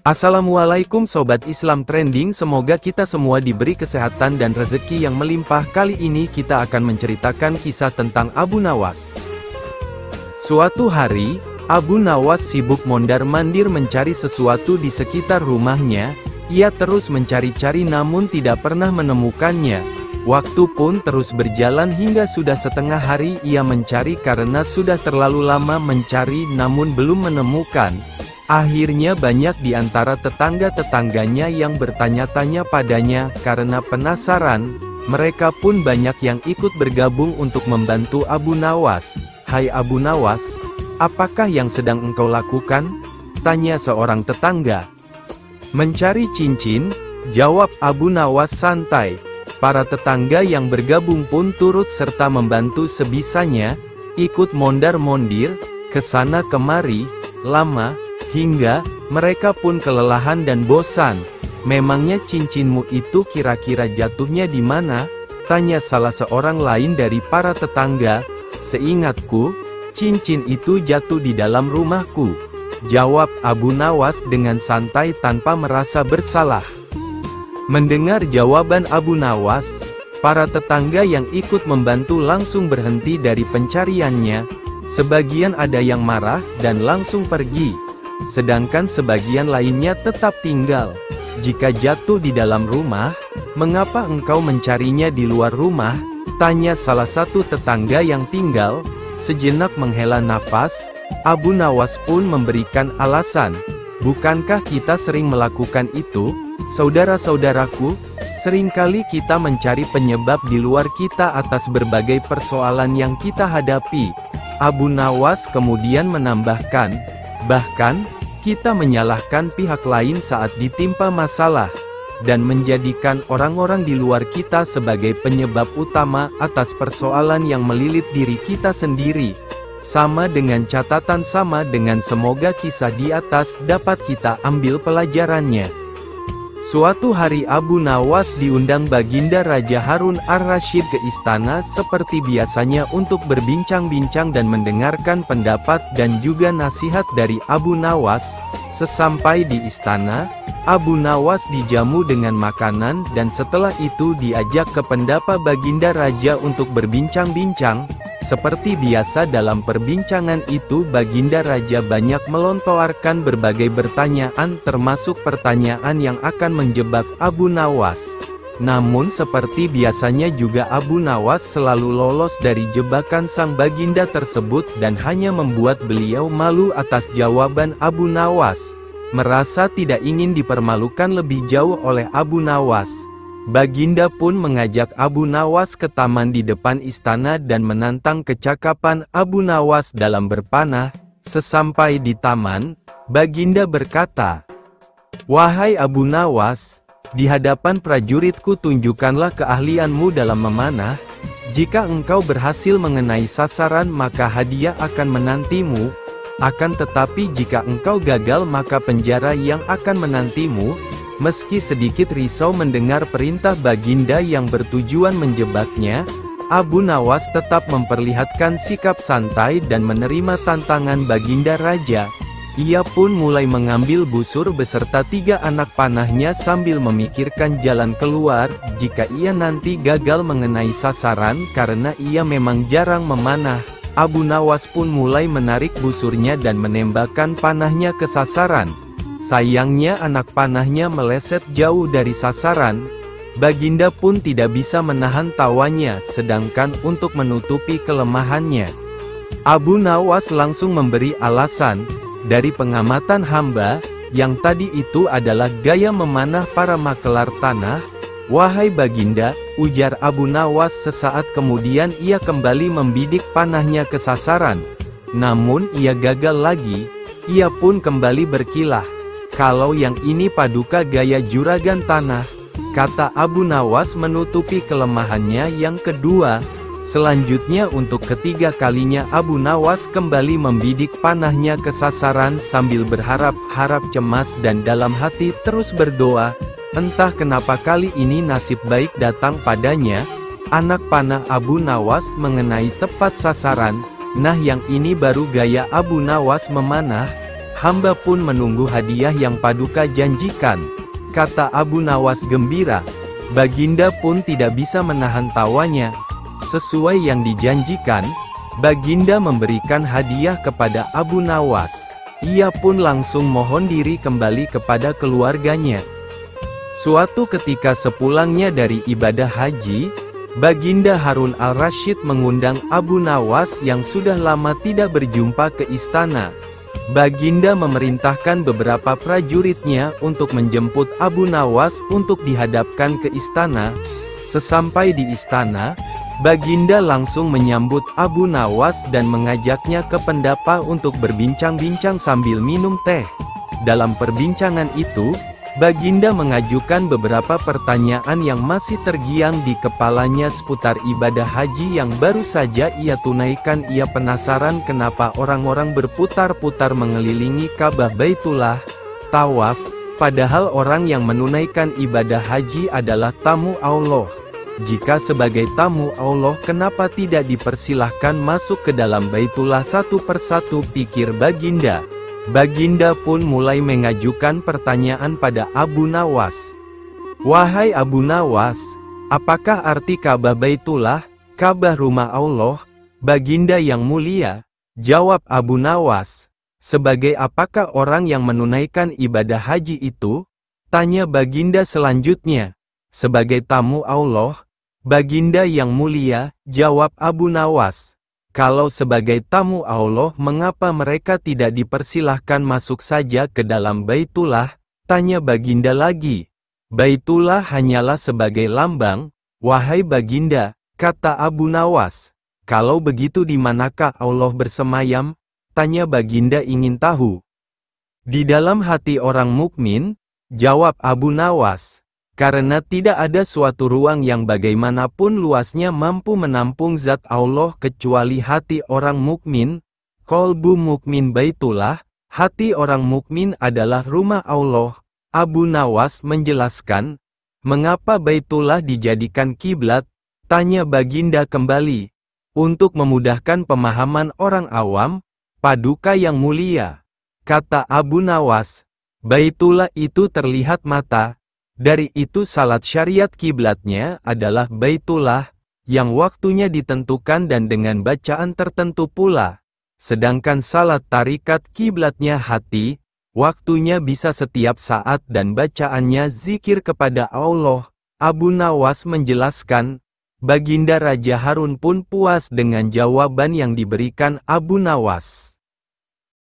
Assalamualaikum Sobat Islam Trending, semoga kita semua diberi kesehatan dan rezeki yang melimpah. Kali ini kita akan menceritakan kisah tentang Abu Nawas. Suatu hari, Abu Nawas sibuk mondar-mandir mencari sesuatu di sekitar rumahnya. Ia terus mencari-cari namun tidak pernah menemukannya. Waktu pun terus berjalan hingga sudah setengah hari ia mencari karena sudah terlalu lama mencari namun belum menemukan. Akhirnya banyak di antara tetangga-tetangganya yang bertanya-tanya padanya karena penasaran. Mereka pun banyak yang ikut bergabung untuk membantu Abu Nawas. "Hai Abu Nawas, apakah yang sedang engkau lakukan?" tanya seorang tetangga. "Mencari cincin," jawab Abu Nawas santai. Para tetangga yang bergabung pun turut serta membantu sebisanya, ikut mondar-mondir, kesana kemari, lama, hingga mereka pun kelelahan dan bosan. "Memangnya cincinmu itu kira-kira jatuhnya di mana?" tanya salah seorang lain dari para tetangga. "Seingatku, cincin itu jatuh di dalam rumahku," jawab Abu Nawas dengan santai tanpa merasa bersalah. Mendengar jawaban Abu Nawas, para tetangga yang ikut membantu langsung berhenti dari pencariannya. Sebagian ada yang marah dan langsung pergi. Sedangkan sebagian lainnya tetap tinggal. "Jika jatuh di dalam rumah, mengapa engkau mencarinya di luar rumah?" tanya salah satu tetangga yang tinggal. Sejenak menghela nafas, Abu Nawas pun memberikan alasan. "Bukankah kita sering melakukan itu, saudara-saudaraku? Seringkali kita mencari penyebab di luar kita atas berbagai persoalan yang kita hadapi." Abu Nawas kemudian menambahkan, "Bahkan, kita menyalahkan pihak lain saat ditimpa masalah, dan menjadikan orang-orang di luar kita sebagai penyebab utama atas persoalan yang melilit diri kita sendiri. Sama dengan catatan sama dengan semoga kisah di atas dapat kita ambil pelajarannya." Suatu hari Abu Nawas diundang Baginda Raja Harun ar-Rasyid ke istana seperti biasanya untuk berbincang-bincang dan mendengarkan pendapat dan juga nasihat dari Abu Nawas. Sesampai di istana, Abu Nawas dijamu dengan makanan dan setelah itu diajak ke pendapa Baginda Raja untuk berbincang-bincang. Seperti biasa dalam perbincangan itu Baginda Raja banyak melontarkan berbagai pertanyaan termasuk pertanyaan yang akan menjebak Abu Nawas. Namun seperti biasanya juga Abu Nawas selalu lolos dari jebakan sang Baginda tersebut dan hanya membuat beliau malu atas jawaban Abu Nawas. Merasa tidak ingin dipermalukan lebih jauh oleh Abu Nawas, Baginda pun mengajak Abu Nawas ke taman di depan istana dan menantang kecakapan Abu Nawas dalam berpanah. Sesampai di taman, Baginda berkata, "Wahai Abu Nawas, di hadapan prajuritku tunjukkanlah keahlianmu dalam memanah. Jika engkau berhasil mengenai sasaran maka hadiah akan menantimu. Akan tetapi jika engkau gagal maka penjara yang akan menantimu." Meski sedikit risau mendengar perintah Baginda yang bertujuan menjebaknya, Abu Nawas tetap memperlihatkan sikap santai dan menerima tantangan Baginda Raja. Ia pun mulai mengambil busur beserta 3 anak panahnya sambil memikirkan jalan keluar jika ia nanti gagal mengenai sasaran karena ia memang jarang memanah. Abu Nawas pun mulai menarik busurnya dan menembakkan panahnya ke sasaran. Sayangnya anak panahnya meleset jauh dari sasaran. Baginda pun tidak bisa menahan tawanya, sedangkan untuk menutupi kelemahannya, Abu Nawas langsung memberi alasan, "Dari pengamatan hamba, yang tadi itu adalah gaya memanah para makelar tanah." "Wahai Baginda," ujar Abu Nawas sesaat kemudian ia kembali membidik panahnya ke sasaran. Namun ia gagal lagi, ia pun kembali berkilah. "Kalau yang ini paduka gaya juragan tanah," kata Abu Nawas menutupi kelemahannya yang kedua. Selanjutnya untuk ketiga kalinya Abu Nawas kembali membidik panahnya ke sasaran sambil berharap-harap cemas dan dalam hati terus berdoa. Entah kenapa kali ini nasib baik datang padanya. Anak panah Abu Nawas mengenai tepat sasaran. Nah yang ini baru gaya Abu Nawas memanah. hamba pun menunggu hadiah yang Paduka janjikan, kata Abu Nawas gembira. Baginda pun tidak bisa menahan tawanya. Sesuai yang dijanjikan, Baginda memberikan hadiah kepada Abu Nawas. Ia pun langsung mohon diri kembali kepada keluarganya. Suatu ketika sepulangnya dari ibadah haji, Baginda Harun al-Rasyid mengundang Abu Nawas yang sudah lama tidak berjumpa ke istana. Baginda memerintahkan beberapa prajuritnya untuk menjemput Abu Nawas untuk dihadapkan ke istana. Sesampai di istana, Baginda langsung menyambut Abu Nawas dan mengajaknya ke pendapa untuk berbincang-bincang sambil minum teh. Dalam perbincangan itu, Baginda mengajukan beberapa pertanyaan yang masih tergiang di kepalanya seputar ibadah haji yang baru saja ia tunaikan. Ia penasaran kenapa orang-orang berputar-putar mengelilingi Ka'bah Baitullah, tawaf, padahal orang yang menunaikan ibadah haji adalah tamu Allah. Jika sebagai tamu Allah, kenapa tidak dipersilahkan masuk ke dalam Baitullah satu persatu, pikir Baginda. Baginda pun mulai mengajukan pertanyaan pada Abu Nawas. Wahai Abu Nawas, apakah arti Ka'bah Baitullah, Ka'bah rumah Allah? Baginda yang mulia, jawab Abu Nawas. Sebagai apakah orang yang menunaikan ibadah haji itu? Tanya Baginda selanjutnya. Sebagai tamu Allah. Baginda yang mulia, jawab Abu Nawas. Kalau sebagai tamu Allah, mengapa mereka tidak dipersilahkan masuk saja ke dalam Baitullah? Tanya Baginda lagi. Baitullah hanyalah sebagai lambang, wahai Baginda, kata Abu Nawas. Kalau begitu di manakah Allah bersemayam? Tanya Baginda ingin tahu. Di dalam hati orang mukmin, jawab Abu Nawas. Karena tidak ada suatu ruang yang bagaimanapun luasnya mampu menampung zat Allah kecuali hati orang mukmin. Qalbu mukmin Baitullah, hati orang mukmin adalah rumah Allah. Abu Nawas menjelaskan, mengapa Baitullah dijadikan kiblat? Tanya Baginda kembali. Untuk memudahkan pemahaman orang awam, Paduka yang mulia, kata Abu Nawas, Baitullah itu terlihat mata. Dari itu salat syariat kiblatnya adalah Baitullah, yang waktunya ditentukan dan dengan bacaan tertentu pula. Sedangkan salat tarikat kiblatnya hati, waktunya bisa setiap saat dan bacaannya zikir kepada Allah. Abu Nawas menjelaskan, Baginda Raja Harun pun puas dengan jawaban yang diberikan Abu Nawas.